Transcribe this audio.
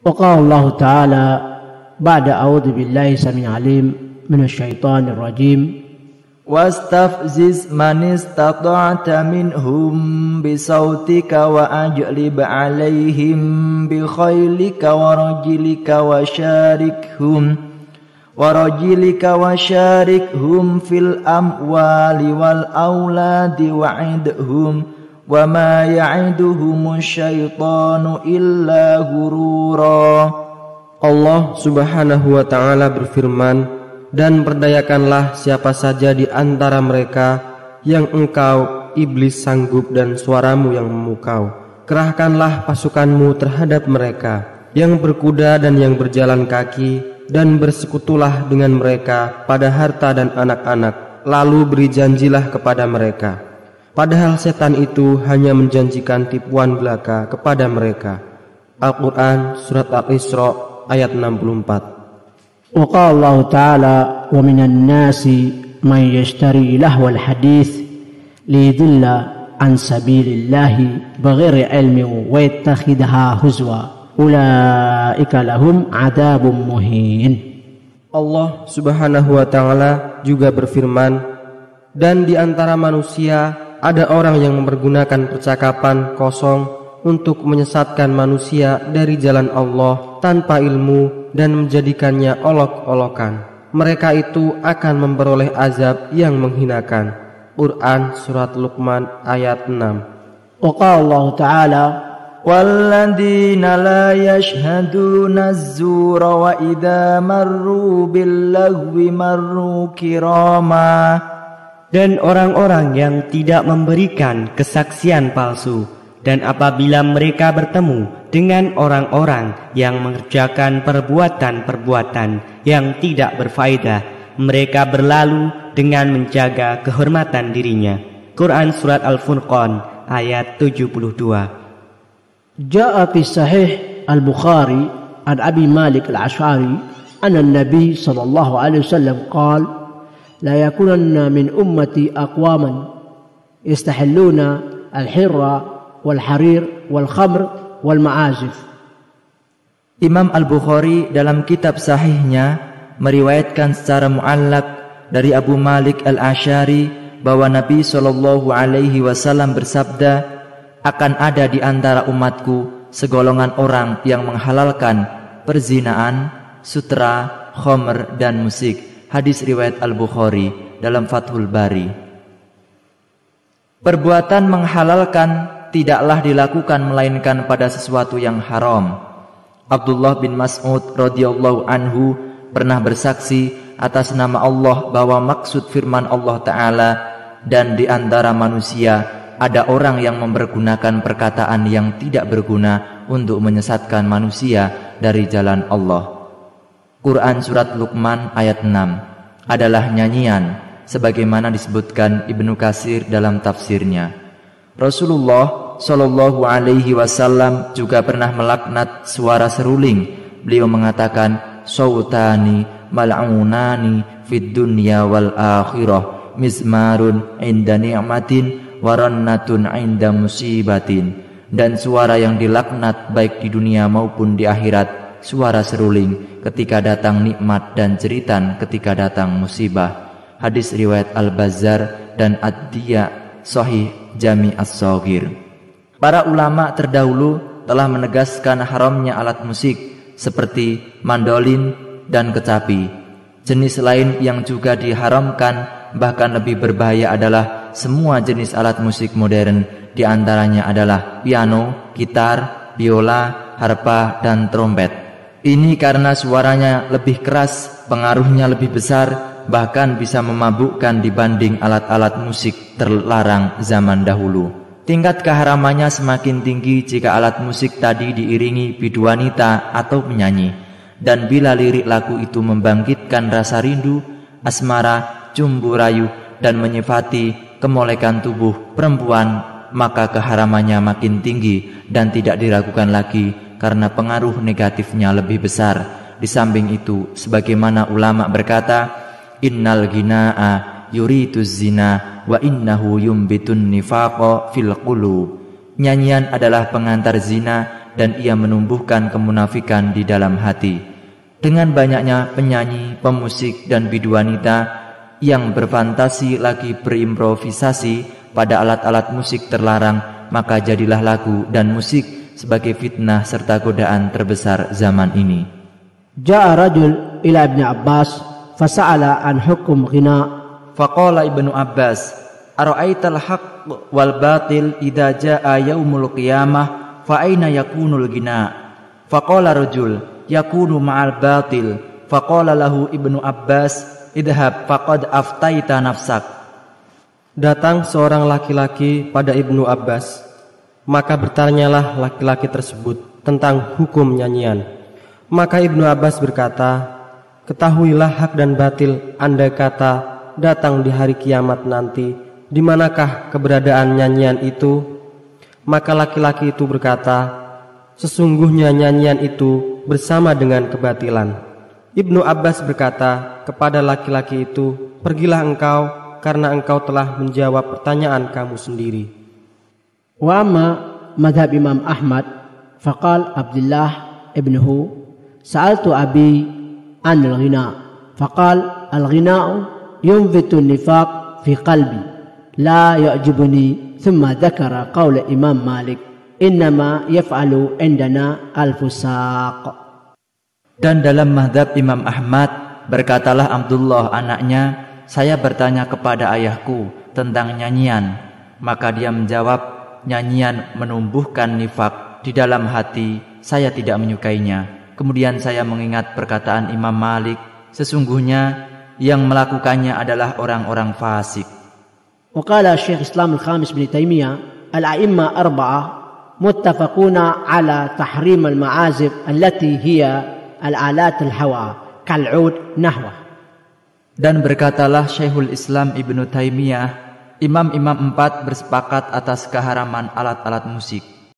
وقال الله تعالى بعد أعوذ بالله السميع العليم من الشيطان الرجيم واستفزز من استطعت منهم بصوتك وأجلب عليهم بخيلك ورجلك وشاركهم في الأموال والأولاد وعدهم وما يعدهم الشيطان إلا غرورا. Allah Subhanahu wa ta'ala berfirman, dan perdayakanlah siapa saja di antara mereka yang engkau, iblis, sanggup dan suaramu yang memukau. Kerahkanlah pasukanmu terhadap mereka yang berkuda dan yang berjalan kaki, dan bersekutulah dengan mereka pada harta dan anak-anak, lalu beri janjilah kepada mereka. Padahal setan itu hanya menjanjikan tipuan belaka kepada mereka. Al-Quran Surat Al-Isra ayat 64. وقال الله تعالى ومن الناس من يشتري لهو الحديث ليضل عن سبيل الله بغير علم ويتخذها هزوا أولئك لهم عذاب مهين. Allah Subhanahu wa ta'ala juga berfirman, dan di antara manusia ada orang yang mempergunakan percakapan kosong untuk menyesatkan manusia dari jalan Allah tanpa ilmu dan menjadikannya olok-olokan. Mereka itu akan memperoleh azab yang menghinakan. Quran Surat Luqman ayat 6. وقال الله تعالى والذين لا يشهدون الزور وإذا مروا باللغو مروا كراما. Dan orang-orang yang tidak memberikan kesaksian palsu, dan apabila mereka bertemu dengan orang-orang yang mengerjakan perbuatan-perbuatan yang tidak berfaedah, mereka berlalu dengan menjaga kehormatan dirinya. Quran Surat Al-Furqan ayat 72. جاء في صحيح البخاري عن أبي مالك الأشعري أن النبي صلى الله عليه وسلم قال لا يكونن من أمتي أقواما يستحلون الحر والحرير والخمر والمعازف. Imam Al-Bukhari dalam kitab sahihnya meriwayatkan secara mu'allaq dari Abu Malik Al-Asy'ari bahwa Nabi SAW bersabda, akan ada di antara umatku segolongan orang yang menghalalkan perzinaan, sutra, khamr dan musik. Hadis riwayat Al-Bukhari dalam Fathul Bari. Perbuatan menghalalkan tidaklah dilakukan melainkan pada sesuatu yang haram. Abdullah bin Mas'ud radhiyallahu anhu pernah bersaksi atas nama Allah bahwa maksud firman Allah Ta'ala, dan di antara manusia ada orang yang mempergunakan perkataan yang tidak berguna untuk menyesatkan manusia dari jalan Allah. Quran Surat Luqman ayat 6 adalah nyanyian sebagaimana disebutkan Ibnu Katsir dalam tafsirnya. Rasulullah Shallallahu Alaihi Wasallam juga pernah melaknat suara seruling. Beliau mengatakan, sautani mal'unani fid dunya wal akhirah, mizmarun inda ni'matin warannatun inda musibatin. Dan suara yang dilaknat baik di dunia maupun di akhirat, suara seruling ketika datang nikmat dan jeritan ketika datang musibah. Hadis riwayat Al-Bazzar dan Ad-Diya Sahih Jami' As-Shaghir. Para ulama terdahulu telah menegaskan haramnya alat musik seperti mandolin dan kecapi. Jenis lain yang juga diharamkan, bahkan lebih berbahaya, adalah semua jenis alat musik modern. Di antaranya adalah piano, gitar, biola, harpa, dan trompet. Ini karena suaranya lebih keras, pengaruhnya lebih besar, bahkan bisa memabukkan dibanding alat-alat musik terlarang zaman dahulu. Tingkat keharamannya semakin tinggi jika alat musik tadi diiringi bidu wanita atau penyanyi. Dan bila lirik lagu itu membangkitkan rasa rindu, asmara, cumbu rayu, dan menyifati kemolekan tubuh perempuan, maka keharamannya makin tinggi dan tidak diragukan lagi karena pengaruh negatifnya lebih besar. Di samping itu, sebagaimana ulama berkata, innal ghina'a yurituz zina wa innahu yumbitun nifaqa fil qulub. Nyanyian adalah pengantar zina dan ia menumbuhkan kemunafikan di dalam hati. Dengan banyaknya penyanyi, pemusik, dan biduanita yang berfantasi lagi berimprovisasi pada alat-alat musik terlarang, maka jadilah lagu dan musik sebagai fitnah serta godaan terbesar zaman ini. Ja'a rajul ila Ibn Abbas fasa'ala an hukum ghina. Faqala Ibnu Abbas, ara'aital haqq wal batil idza jaa yaumul qiyamah fa aina yakunul ghina? Faqala rajul, yakunu ma'al batil. Faqala lahu Ibnu Abbas, idhab faqad aftaita nafsak. Datang seorang laki-laki pada Ibnu Abbas, maka bertanyalah laki-laki tersebut tentang hukum nyanyian. Maka Ibnu Abbas berkata, ketahuilah hak dan batil andai kata datang di hari kiamat nanti, di manakah keberadaan nyanyian itu? Maka laki-laki itu berkata, sesungguhnya nyanyian itu bersama dengan kebatilan. Ibnu Abbas berkata kepada laki-laki itu, pergilah engkau, karena engkau telah menjawab pertanyaan kamu sendiri. Wa amma madhab Imam Ahmad, faqal Abdullah ibnuhu, sa'altu abi an al-ghina, faqal al-ghina'u yunbitu an-nifaq fi qalbi la ya'jibuni, thumma dhakara qawla Imam Malik, innama yaf'alu indana al-fusaq. Dan dalam madhab Imam Ahmad, berkatalah Abdullah anaknya, saya bertanya kepada ayahku tentang nyanyian, maka dia menjawab, nyanyian menumbuhkan nifak di dalam hati, saya tidak menyukainya. Kemudian saya mengingat perkataan Imam Malik, sesungguhnya yang melakukannya adalah orang-orang fasik. Waqala Syekh Islam al-Khamis bin Taimiyah, al-a'imma arba'ah muttafaquna ala tahrim al-ma'azif allati hiya al-alat al-hawa kal-'ud nahwa. Dan berkatalah Syekhul Islam Ibnu Taimiyah, imam-imam 4 bersepakat atas keharaman alat-alat musik.